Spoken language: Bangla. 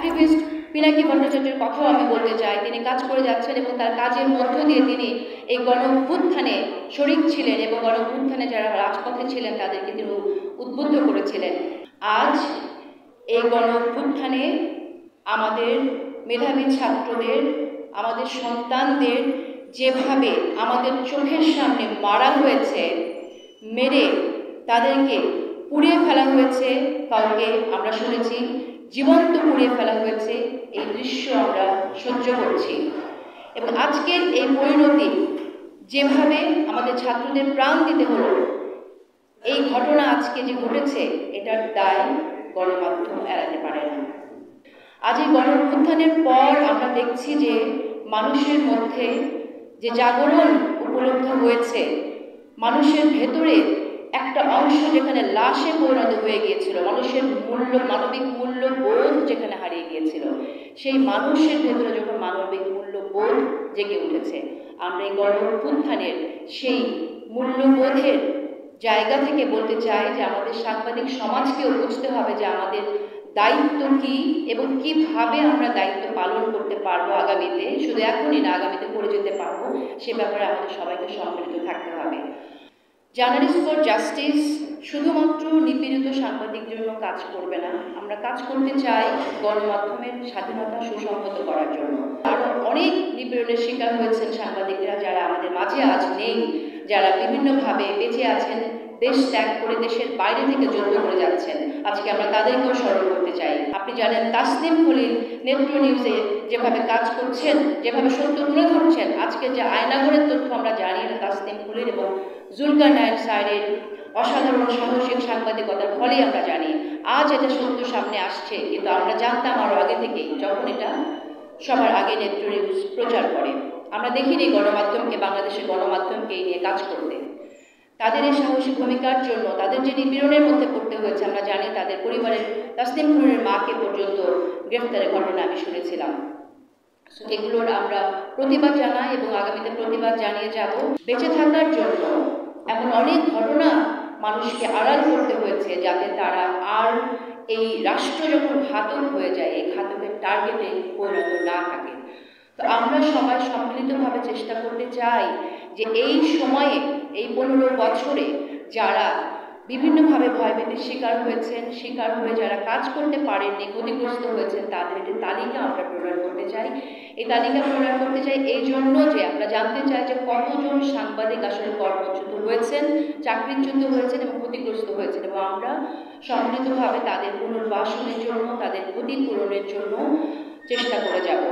অ্যাক্টিভিস্ট পিনাকি ভট্টাচার্যের কথাও আমি বলতে চাই। তিনি কাজ করে যাচ্ছেন এবং তার কাজের মধ্য দিয়ে তিনি এই গণ-অভ্যুত্থানে শরিক ছিলেন এবং গণ-অভ্যুত্থানে যারা রাজপথে ছিলেন তাদেরকে তিনি উদ্বুদ্ধ করেছিলেন। আজ এই গণ-অভ্যুত্থানে আমাদের মেধাবী ছাত্রদের, আমাদের সন্তানদের যেভাবে আমাদের চোখের সামনে মারা হয়েছে, মেরে তাদেরকে পুড়িয়ে ফেলা হয়েছে, কাউকে আমরা শুনেছি জীবন্ত পুড়িয়ে ফেলা হয়েছে, এই দৃশ্য আমরা সহ্য করছি। এবং আজকের এই পরিণতি যেভাবে আমাদের ছাত্রদের প্রাণ দিতে হলো, এই ঘটনা আজকে যে ঘটেছে এটার দায় গণমাধ্যম এড়াতে পারে না। আজ এই গণ-অভ্যুত্থানের পর আমরা দেখছি যে মানুষের মধ্যে যে জাগরণ উপলব্ধ হয়েছে, মানুষের ভেতরে একটা অংশ যেখানে লাশে পরিণত হয়ে গিয়েছিল, মানুষের মানবিক মূল্যবোধ যেখানে হারিয়ে গিয়েছিল, সেই মানুষের ভেতরে যখন মানবিক মূল্যবোধ জেগে উঠেছে, আমরা এই গণ-অভ্যুত্থানের সেই মূল্যবোধের জায়গা থেকে বলতে চাই যে আমাদের সাংবাদিক সমাজকেও বুঝতে হবে যে আমাদের দায়িত্ব কি এবং কিভাবে আমরা দায়িত্ব পালন করতে পারবো আগামীতে, শুধু এখনই না আগামীতে করে যেতে পারবো, সে ব্যাপারে আমাদের সবাইকে সম্মিলিত থাকতে হবে। জার্নালিস্ট ফর জাস্টিস শুধুমাত্র নিপীড়িত সাংবাদিকদের জন্য কাজ করবে না, আমরা কাজ করতে চাই গণমাধ্যমের স্বাধীনতা সুসংহত করার জন্য। আরও অনেক নিপীড়নের শিকার হয়েছেন সাংবাদিকরা যারা আমাদের মাঝে আজ নেই, যারা বিভিন্নভাবে বেঁচে আছেন, দেশ ত্যাগ করে দেশের বাইরে থেকে যুদ্ধ করে যাচ্ছেন, আজকে আমরা তাদেরকেও স্মরণ করতে চাই। আপনি জানেন তাসনিম খলিল নেত্র নিউজে যেভাবে কাজ করছেন, যেভাবে সত্য তুলে ধরছেন, আজকে যে আয়নাঘরের তথ্য আমরা জানি তাসনিম খলিল এবং জুলকারনাইন স্যারের অসাধারণ সাহসিক সাংবাদিকতার ফলেই আমরা জানি। আজ এটা সত্য সামনে আসছে, কিন্তু আমরা জানতাম আরও আগে থেকেই, যখন এটা সবার আগে নেত্র নিউজ প্রচার করে। আমরা দেখিনি গণমাধ্যমকে, বাংলাদেশের গণমাধ্যমকে এই নিয়ে কাজ করতে। তাদের এই সাহসী ভূমিকার জন্য তাদের যে নিপীড়নের মধ্যে পড়তে হয়েছে, আমরা জানি তাদের পরিবারের তাসনিম খলিলের মাকে পর্যন্ত গ্রেফতারের ঘটনা আমি শুনেছিলাম। এগুলোর আমরা প্রতিবাদ জানাই এবং আগামীতে প্রতিবাদ জানিয়ে যাব। বেঁচে থাকার জন্য এমন অনেক ঘটনা মানুষকে আড়াল করতে হয়েছে যাতে তারা আর এই রাষ্ট্র যখন ঘাতক হয়ে যায়, এই ঘাতকের টার্গেটে পরিণত না থাকে। তো আমরা সবাই সম্মিলিতভাবে চেষ্টা করতে চাই যে এই সময়ে, এই 15 বছরে যারা বিভিন্নভাবে ভয়ভীতির শিকার হয়েছেন, শিকার হয়ে যারা কাজ করতে পারেননি, ক্ষতিগ্রস্ত হয়েছেন, তাদের একটি তালিকা আমরা প্রণয়ন করতে চাই। এই তালিকা প্রণয়ন করতে চাই এই জন্য যে আমরা জানতে চাই যে কতজন সাংবাদিক আসলে কর্মচ্যুত হয়েছেন, চাকরিচ্যুত হয়েছেন এবং ক্ষতিগ্রস্ত হয়েছেন, এবং আমরা সম্মিলিতভাবে তাদের পুনর্বাসনের জন্য, তাদের ক্ষতিপূরণের জন্য চেষ্টা করে যাব।